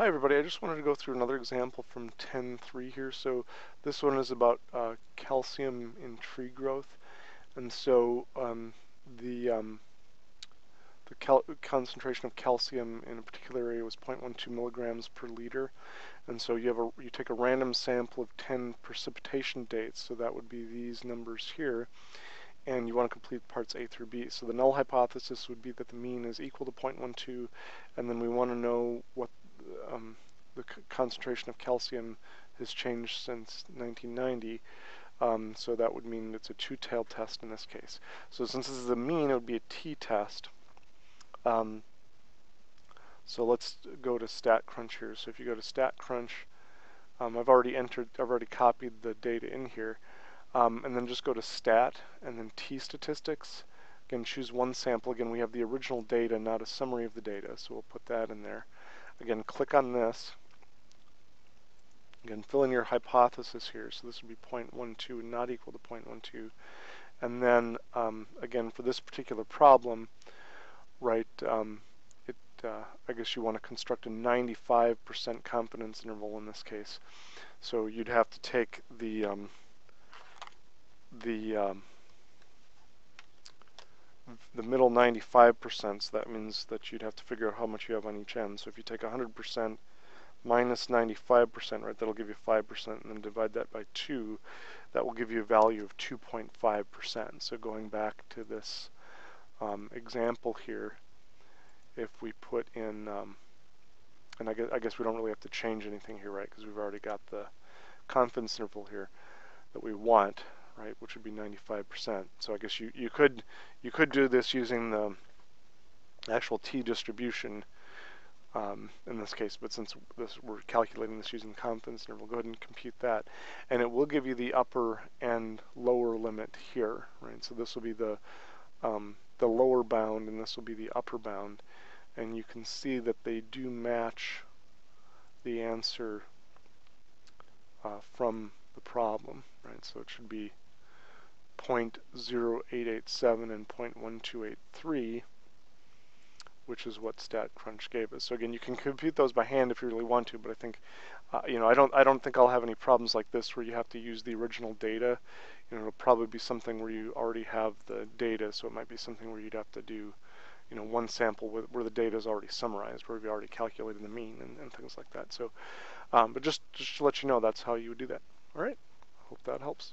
Hi everybody, I just wanted to go through another example from 10.3 here. So this one is about calcium in tree growth, and so the concentration of calcium in a particular area was 0.12 milligrams per liter, and so you take a random sample of 10 precipitation dates, so that would be these numbers here, and you want to complete parts A through B. So the null hypothesis would be that the mean is equal to 0.12, and then we want to know what the concentration of calcium has changed since 1990, so that would mean it's a two-tailed test in this case. So since this is a mean, it would be a t-test. So let's go to StatCrunch here. So if you go to StatCrunch, I've already copied the data in here, and then just go to Stat and then T-statistics. Again, choose one sample. Again, we have the original data, not a summary of the data, so we'll put that in there. Again, click on this. Again, fill in your hypothesis here. So this would be 0.12, not equal to 0.12. And then, again, for this particular problem, right, I guess you want to construct a 95% confidence interval in this case. So you'd have to take the middle 95%, so that means that you'd have to figure out how much you have on each end. So if you take 100% minus 95%, right, that'll give you 5%, and then divide that by 2, that will give you a value of 2.5%. So going back to this example here, if we put in, and I guess we don't really have to change anything here, right, because we've already got the confidence interval here that we want, right, which would be 95%. So I guess you could do this using the actual t-distribution in this case, but since we're calculating this using the confidence interval, go ahead and compute that, and it will give you the upper and lower limit here, right? So this will be the lower bound, and this will be the upper bound, and you can see that they do match the answer from the problem, right? So it should be 0.0887 and 0.1283, which is what StatCrunch gave us. So again, you can compute those by hand if you really want to, but I think, I don't think I'll have any problems like this where you have to use the original data. It'll probably be something where you already have the data, so it might be something where you'd have to do, one sample where the data is already summarized, where you've already calculated the mean and things like that. So, but just to let you know, that's how you would do that. All right, hope that helps.